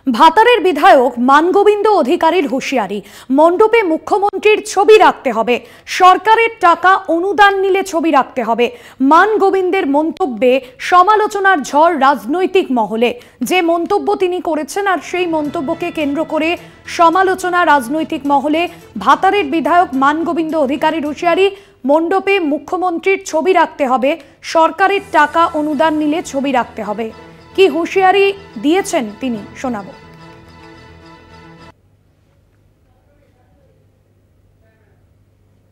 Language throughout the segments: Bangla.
ভাতারের বিধায়ক মানগোবিন্দ অধিকারীর হুঁশিয়ারি, মণ্ডপে মুখ্যমন্ত্রীর ছবি রাখতে হবে, সরকারের টাকা অনুদান নিলে ছবি রাখতে হবে। মানগোবিন্দের মন্তব্যে সমালোচনার ঝড় রাজনৈতিক মহলে। যে মন্তব্য তিনি করেছেন আর সেই মন্তব্যকে কেন্দ্র করে সমালোচনা রাজনৈতিক মহলে। ভাতারের বিধায়ক মানগোবিন্দ অধিকারীর হুঁশিয়ারি, মণ্ডপে মুখ্যমন্ত্রীর ছবি রাখতে হবে, সরকারের টাকা অনুদান নিলে ছবি রাখতে হবে। কি হুঁশিয়ারি দিয়েছেন তিনি, শোনাবো।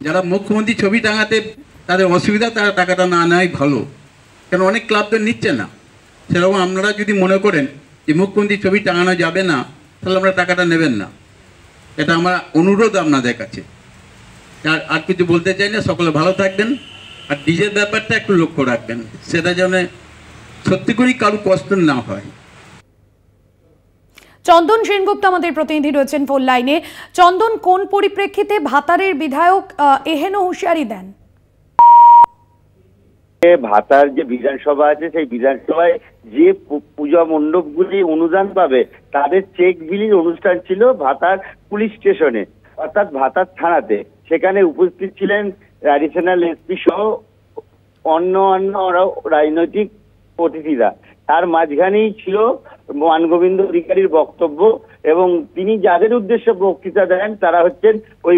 যারা মুখ্যমন্ত্রী ছবি টাঙাতে তাদের অসুবিধা, তারা টাকাটা না নেয় ভালো, কারণ অনেক ক্লাব তো নিচ্ছে না। সেরকম আপনারা যদি মনে করেন যে মুখ্যমন্ত্রী ছবি টাঙানো যাবে না, তাহলে আমরা টাকাটা নেবেন না। এটা আমার অনুরোধ আপনাদের কাছে। আর কিছু বলতে চাই না। সকলে ভালো থাকবেন। আর ডিজের ব্যাপারটা একটু লক্ষ্য রাখবেন, সেটা যেন সত্যি করেই কারো কষ্ট না হয়। চন্দন সেনগুপ্ত আমাদের প্রতিনিধি রয়েছেন ফোন লাইনে। চন্দন, কোন পরিপ্রেক্ষিতে ভাতারের বিধায়ক এহেন হুঁশিয়ারি দেন? ভাতার যে বিধানসভা আছে, সেই বিধানসভায় যে পূজা মণ্ডপগুলি অনুদান পাবে তাদের চেক বিলির অনুষ্ঠান ছিল ভাতার পুলিশ স্টেশনে, অর্থাৎ ভাতার থানাতে। সেখানে উপস্থিত ছিলেন অ্যাডিশনাল এসপি সহ অন্য রাজনৈতিক অতিথিরা। তার মাঝখানেই ছিল মানগোবিন্দ অধিকারীর বক্তব্য, এবং তিনি যাদের উদ্দেশ্যে বক্তৃতা দেন তারা হচ্ছেন ওই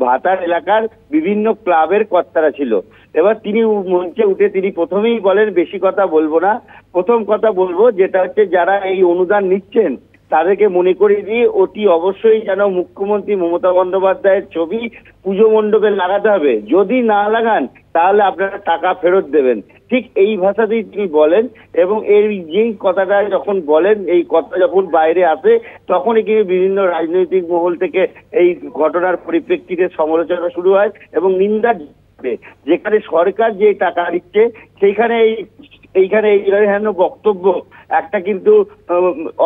ভাতার এলাকার বিভিন্ন ক্লাবের কর্তারা ছিল। এবার তিনি মঞ্চে উঠে তিনি প্রথমেই বলেন, বেশি কথা বলবো না, প্রথম কথা বলবো যেটা হচ্ছে যারা এই অনুদান নিচ্ছেন তাদেরকে মনে করিয়ে দিয়ে অতি অবশ্যই যেন মুখ্যমন্ত্রী মমতা বন্দ্যোপাধ্যায়ের ছবি পুজো মণ্ডপে লাগাতে হবে। যদি না লাগান তাহলে আপনারা টাকা ফেরত দেবেন। ঠিক এই ভাষাতেই তিনি বলেন, এবং এর যেই কথাটা যখন বলেন, এই কথা যখন বাইরে আসে তখনই কিন্তু বিভিন্ন রাজনৈতিক মহল থেকে এই ঘটনার পরিপ্রেক্ষিতে সমালোচনা শুরু হয় এবং নিন্দা। যেখানে সরকার যে টাকা দিচ্ছে সেইখানে এইখানে এই বক্তব্য একটা কিন্তু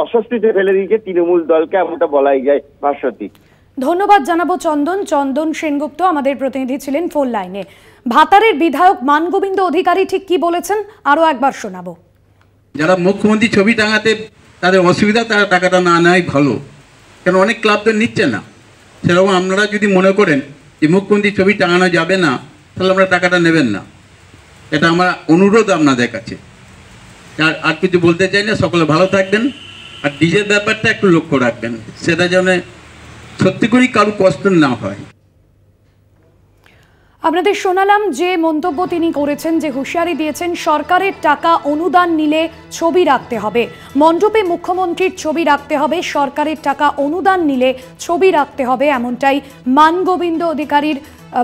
অস্বস্তিতে ফেলে দিয়েছে তৃণমূল দলকে, এমনটা বলাই যায় ভাস্বতী। ধন্যবাদ জানাবো চন্দন সেনগুপ্ত আমাদের প্রতিনিধি ছিলেন ফোন লাইনে। ভাতারের বিধায়ক মানগোবিন্দ অধিকারী ঠিক কি বলেছেন আরো একবার শোনাবো। যারা মুখ্যমন্ত্রী ছবি টাঙাতে তাদের অসুবিধা, তারা টাকাটা না নেয় ভালো, কারণ অনেক ক্লাব তো নিচ্ছে না। সেরকম আপনারা যদি মনে করেন যে মুখ্যমন্ত্রী ছবি টাঙানো যাবে না, তাহলে আমরা টাকাটা নেবেন না। এটা আমার অনুরোধ আপনাদের কাছে। আর কিছু বলতে চাই না। সকলে ভালো থাকবেন। আর ডিজের ব্যাপারটা একটু লক্ষ্য রাখবেন, সেটা যেন সত্যি করেই কারো কষ্ট না হয়। আপনাদের শোনালাম যে মন্তব্য তিনি করেছেন, যে হুঁশিয়ারি দিয়েছেন, সরকারের টাকা অনুদান নিলে ছবি রাখতে হবে, মণ্ডপে মুখ্যমন্ত্রীর ছবি রাখতে হবে, সরকারের টাকা অনুদান নিলে ছবি রাখতে হবে। এমনটাই মানগোবিন্দ অধিকারীর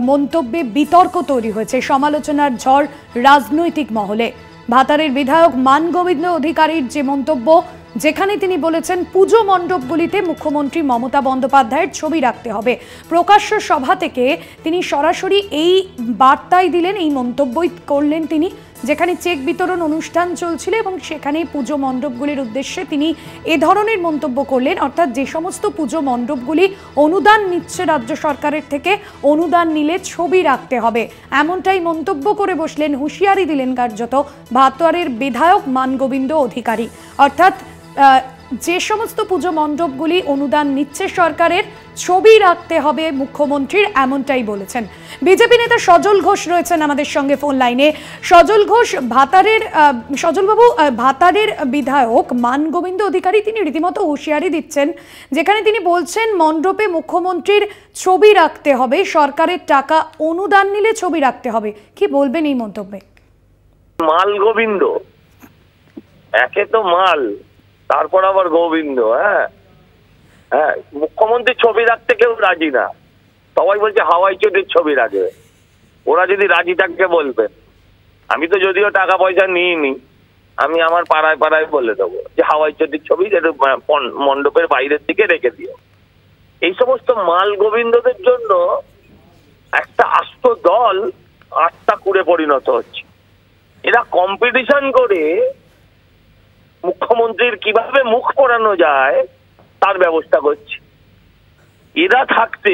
মন্তব্যে বিতর্ক তৈরি হয়েছে, সমালোচনার ঝড় রাজনৈতিক মহলে। ভাতারের বিধায়ক মানগোবিন্দ অধিকারীর যে মন্তব্য, যেখানে তিনি বলেছেন পুজো মণ্ডপগুলিতে মুখ্যমন্ত্রী মমতা বন্দ্যোপাধ্যায়ের ছবি রাখতে হবে। প্রকাশ্য সভা থেকে তিনি সরাসরি এই বার্তাই দিলেন, এই মন্তব্যই করলেন তিনি, যেখানে চেক বিতরণ অনুষ্ঠান চলছিল এবং সেখানে পুজো মণ্ডপগুলির উদ্দেশ্যে তিনি এ ধরনের মন্তব্য করলেন। অর্থাৎ যে সমস্ত পুজো মণ্ডপগুলি অনুদান নিচ্ছে রাজ্য সরকারের থেকে, অনুদান নিলে ছবি রাখতে হবে, এমনটাই মন্তব্য করে বসলেন, হুঁশিয়ারি দিলেন কার্যত ভাতারের বিধায়ক মানগোবিন্দ অধিকারী। অর্থাৎ যে সমস্ত পুজো মণ্ডপগুলি অনুদান নিচ্ছে সরকারের, ছবি রাখতে হবে মুখ্যমন্ত্রীর, এমনটাই বলেছেন। বিজেপি নেতা সজল ঘোষ রয়েছেন আমাদের সঙ্গে ফোন লাইনে। সজল ঘোষ, সজলবাবু, ভাতারের বিধায়ক মানগোবিন্দ অধিকারী তিনি রীতিমতো হুঁশিয়ারি দিচ্ছেন, যেখানে তিনি বলছেন মণ্ডপে মুখ্যমন্ত্রীর ছবি রাখতে হবে, সরকারের টাকা অনুদান নিলে ছবি রাখতে হবে। কি বলবেন এই মন্তব্যে? মাল গোবিন্দ, একে তো মাল, তারপর আবার গোবিন্দ। হ্যাঁ, মুখ্যমন্ত্রীর ছবি রাখতে কেউ রাজি না, সবাই বলছে হাওয়াই চটির ছবি রাখবে। ওরা যদি রাজি থাকে বলবেন। আমি তো যদিও টাকা পয়সা নিইনি, আমি আমার পাড়ায় পাড়ায় বলে দেবো যে হাওয়াই চটির ছবি মণ্ডপের বাইরের দিকে রেখে দিও। এই সমস্ত মাল গোবিন্দদের জন্য একটা আস্ত দল আটটা কুড়ে পরিণত হচ্ছে। এরা কম্পিটিশন করে মুখ্যমন্ত্রীর কিভাবে মুখ পোড়ানো যায় তার ব্যবস্থা করছে। এরা থাকতে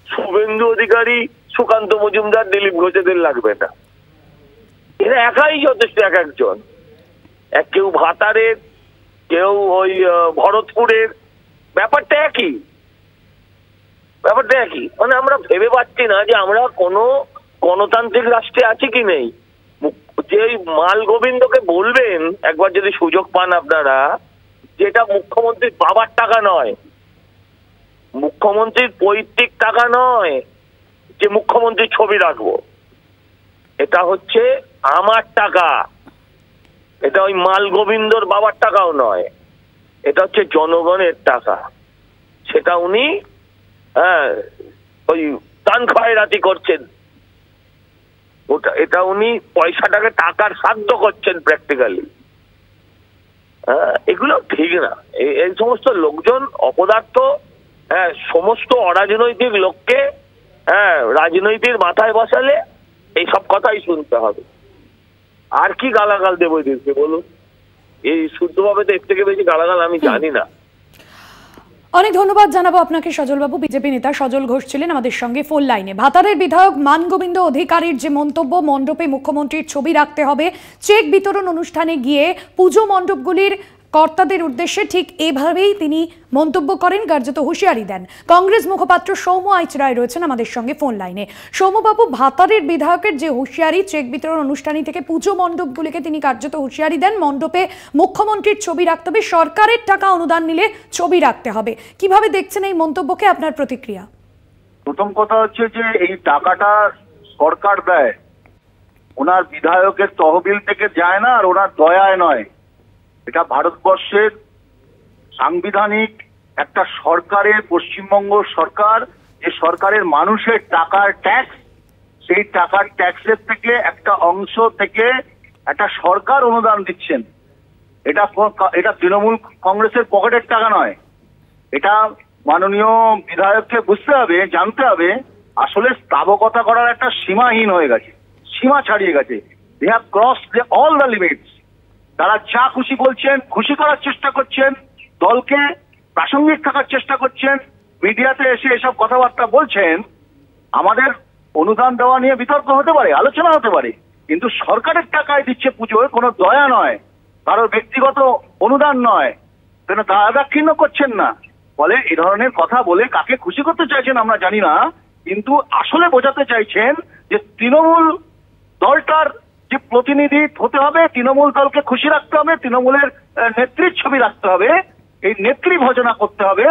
শুভেন্দু অধিকারী, সুকান্ত মজুমদার, দিলীপ ঘোষেদের লাগবে না। এরা একাই যথেষ্ট, এক একজন। কেউ ভাতারের, কেউ ওই ভরতপুরের, ব্যাপারটা একই। মানে আমরা ভেবে পাচ্ছি না যে আমরা কোনো গণতান্ত্রিক রাষ্ট্রে আছি কি নেই। যে মাল গোবিন্দকে বলবেন একবার যদি সুযোগ পান আপনারা, যেটা মুখ্যমন্ত্রীর বাবার টাকা নয়, মুখ্যমন্ত্রীর পৈতৃক টাকা নয় যে মুখ্যমন্ত্রীর ছবি রাখবো, এটা হচ্ছে আমার টাকা। এটা ওই মাল গোবিন্দর বাবার টাকাও নয়, এটা হচ্ছে জনগণের টাকা। সেটা উনি ওই দান খয়রাতি করছেন, এটা উনি পয়সাটাকে টাকার সাধ্য করছেন প্র্যাকটিক্যালি। এগুলো ঠিক না। এই সমস্ত লোকজন অপদার্থ, সমস্ত অরাজনৈতিক লোককে রাজনৈতিক মাথায় বসালে এইসব কথাই শুনতে হবে। আর কি গালাগাল দেবো এদেরকে বলুন? এই শুদ্ধভাবে তো এর থেকে বেশি গালাগাল আমি জানি না। অনেক ধন্যবাদ জানাবো আপনাকে সজলবাবু। বিজেপি নেতা সজল ঘোষ ছিলেন আমাদের সঙ্গে ফোন লাইনে। ভাতারের বিধায়ক মান গোবিন্দ অধিকারীর যে মন্তব্য, মণ্ডপে মুখ্যমন্ত্রীর ছবি রাখতে হবে, চেক বিতরণ অনুষ্ঠানে গিয়ে পুজো মণ্ডপগুলির কর্তাদের উদ্দেশ্যে ঠিক এভাবেই তিনি মন্তব্য করেন, কার্যত হুঁশিয়ারি দেন। কংগ্রেস মুখপাত্র সৌম্য আইচ রায় রয়েছেন আমাদের সঙ্গে ফোন লাইনে। সৌম্যবাবু, ভাতারের বিধায়কের যে হুঁশিয়ারি, চেক বিতরণ অনুষ্ঠানে থেকে পুজো মণ্ডপগুলিকে তিনি কার্যত হুঁশিয়ারি দেন, মণ্ডপে মুখ্যমন্ত্রীর ছবি রাখতে হবে, সরকারের টাকা অনুদান নিলে ছবি রাখতে হবে। কিভাবে দেখছেন এই মন্তব্যকে? আপনার প্রতিক্রিয়া। প্রথম কথা হচ্ছে যে এই টাকাটা সরকার দেয়, ওনার বিধায়কের তহবিল থেকে যায় না, আর ওনার দয়ায় নয়। এটা ভারতবর্ষের সাংবিধানিক একটা সরকারের, পশ্চিমবঙ্গ সরকার, যে সরকারের মানুষের টাকার ট্যাক্স, সেই টাকার ট্যাক্সের থেকে একটা অংশ থেকে একটা সরকার অনুদান দিচ্ছেন। এটা তৃণমূল কংগ্রেসের পকেটের টাকা নয়। এটা মাননীয় বিধায়ককে বুঝতে হবে, জানতে হবে, আসলে স্থাবকতা করার একটা সীমাহীন হয়ে গেছে, সীমা ছাড়িয়ে গেছে। They have crossed all the limits. তারা যা খুশি বলছেন, খুশি করার চেষ্টা করছেন, দলকে প্রাসঙ্গিক থাকার চেষ্টা করছেন, মিডিয়াতে এসে এসব কথাবার্তা বলছেন। আমাদের অনুদান দেওয়া নিয়ে বিতর্ক হতে পারে, আলোচনা হতে পারে, কিন্তু সরকারের টাকায় দিচ্ছে পুজোয়, কোনো দয়া নয়, কারোর ব্যক্তিগত অনুদান নয়, কেন দাক্ষিণ্য করছেন না। ফলে এই ধরনের কথা বলে কাকে খুশি করতে চাইছেন আমরা জানি না, কিন্তু আসলে বোঝাতে চাইছেন যে তৃণমূল দলটার যে প্রতিনিধি হতে হবে, তৃণমূল দলকে খুশি রাখতে হবে, তৃণমূলের নেত্রীর ছবি রাখতে হবে, এই নেত্রী ভজনা করতে হবে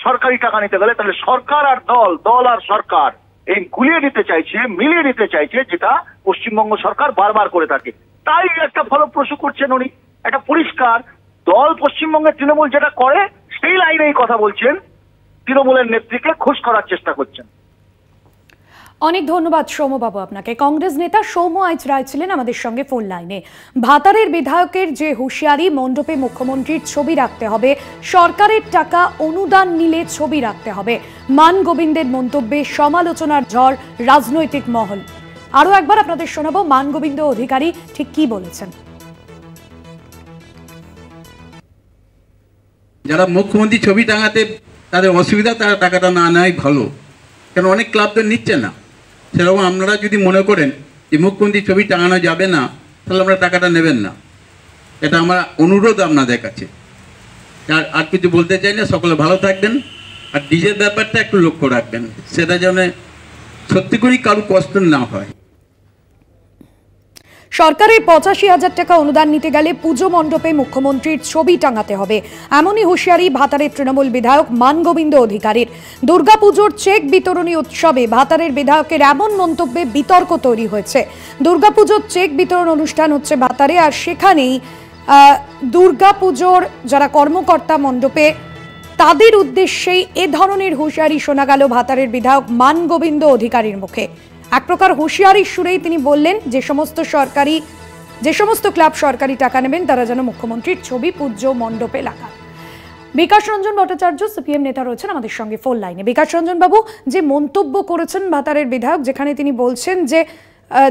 সরকারি টাকা নিতে গেলে। তাহলে সরকার আর দল, দল আর সরকার এই গুলিয়ে দিতে চাইছে, মিলিয়ে দিতে চাইছে, যেটা পশ্চিমবঙ্গ সরকার বারবার করে থাকে। তাই একটা ফলপ্রসূ করছেন উনি। একটা পরিষ্কার দল, পশ্চিমবঙ্গের তৃণমূল যেটা করে সেই লাইনেই কথা বলছেন, তৃণমূলের নেত্রীকে খুশ করার চেষ্টা করছেন। অনেক ধন্যবাদ সৌম্যবাবু আপনাকে। কংগ্রেস নেতা সৌম্য আইচ রায় ছিলেন আমাদের সঙ্গে ফোন লাইনে। ভাতারের বিধায়কের যে হুঁশিয়ারি, মণ্ডপে মুখ্যমন্ত্রীর ছবি রাখতে হবে, সরকারের টাকা অনুদান নিলে ছবি রাখতে হবে, মান গোবিন্দের মন্তব্যে সমালোচনার ঝড় রাজনৈতিক মহল। আরো একবার আপনাদের শোনাবো মান গোবিন্দ অধিকারী ঠিক কি বলেছেন। যারা মুখ্যমন্ত্রী ছবি টাঙাতে তাদের অসুবিধা, তারা টাকাটা না নেয় ভালো, কেন অনেক ক্লাব তো নিচ্ছে না। সেরকম আপনারা যদি মনে করেন যে মুখ্যমন্ত্রী ছবি টাঙানো যাবে না, তাহলে আমরা টাকাটা নেবেন না। এটা আমার অনুরোধ আপনাদের কাছে। আর কিছু বলতে চাই না। সকলে ভালো থাকবেন। আর ডিজের ব্যাপারটা একটু লক্ষ্য রাখবেন, সেটা যেন সত্যি করেই কারো কষ্ট না হয়। সরকারের 85,000 টাকা অনুদান নিতে গেলে পুজো মণ্ডপে মুখ্যমন্ত্রীর ছবি টাঙাতে হবে, এমনই হুঁশিয়ারি ভাতারের তৃণমূল বিধায়ক মান গোবিন্দ অধিকারীর। দুর্গাপুজোর চেক বিতরণী উৎসবে ভাতারের বিধায়কের এমন মন্তব্যে বিতর্ক তৈরি হয়েছে। দুর্গাপুজোর চেক বিতরণ অনুষ্ঠান হচ্ছে ভাতারে, আর সেখানেই দুর্গাপুজোর যারা কর্মকর্তা মণ্ডপে, তাদের উদ্দেশ্যেই এ ধরনের হুঁশিয়ারি শোনা গেল ভাতারের বিধায়ক মান গোবিন্দ অধিকারীর মুখে। এক প্রকার হুঁশিয়ারির সুরেই তিনি বললেন যে সমস্ত ক্লাব সরকারি টাকা নেবেন তারা যেন মুখ্যমন্ত্রীর ছবি পুজো মণ্ডপে লাগান। বিকাশ রঞ্জন ভট্টাচার্য সিপিএম নেতা রয়েছেন আমাদের সঙ্গে ফোন লাইনে। বিকাশ রঞ্জন বাবু, যে মন্তব্য করেছেন ভাতারের বিধায়ক, যেখানে তিনি বলছেন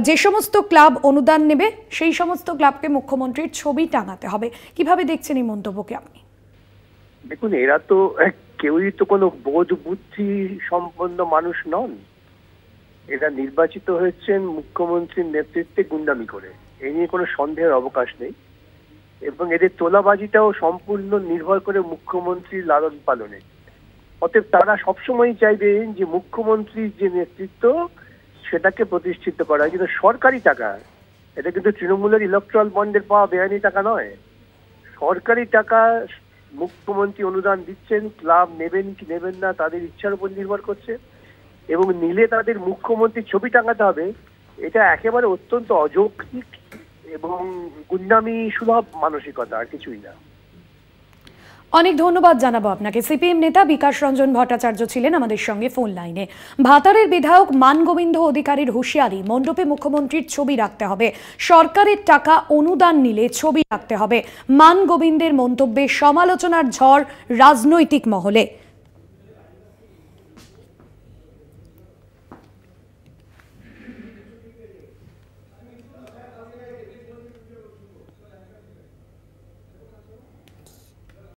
যে সমস্ত ক্লাব অনুদান নেবে সেই সমস্ত ক্লাবকে মুখ্যমন্ত্রীর ছবি টাঙাতে হবে, কিভাবে দেখছেন এই মন্তব্যকে আপনি? দেখুন, এরা তো কেউই তো কোনো বোধ বুদ্ধি সম্পন্ন মানুষ নন। এরা নির্বাচিত হয়েছেন মুখ্যমন্ত্রীর নেতৃত্বে গুন্ডামি করে, এই নিয়ে কোনো সন্দেহের অবকাশ নেই। এবং এদের তোলাবাজিটাও সম্পূর্ণ নির্ভর করে মুখ্যমন্ত্রীর লালন পালনে। অতএব তারা সবসময় চাইবেন যে মুখ্যমন্ত্রীর যে নেতৃত্ব সেটাকে প্রতিষ্ঠিত করা, কিন্তু সরকারি টাকা, এটা কিন্তু তৃণমূলের ইলেকট্রাল বন্ডের পাওয়া বেআইনি টাকা নয়। সরকারি টাকা মুখ্যমন্ত্রী অনুদান দিচ্ছেন, ক্লাব নেবেন কি নেবেন না তাদের ইচ্ছার উপর নির্ভর করছে, এবং নিলে তাদের মুখ্যমন্ত্রীর ছবি টাঙাতে হবে, এটা একেবারে অত্যন্ত অযৌক্তিক এবং গুন্ডামি সুলভ মানসিকতা, আর কিছুই না। অনেক ধন্যবাদ জানাবো আপনাকে। সিপিএম নেতা বিকাশ রঞ্জন ভট্টাচার্য ছিলেন আমাদের সঙ্গে ফোন লাইনে। ভাতারের বিধায়ক মানগোবিন্দ অধিকারীর হুঁশিয়ারি, মণ্ডপে মুখ্যমন্ত্রীর ছবি রাখতে হবে, সরকারের টাকা অনুদান নিলে ছবি রাখতে হবে। মানগোবিন্দের মন্তব্যে সমালোচনার ঝড় রাজনৈতিক মহলে।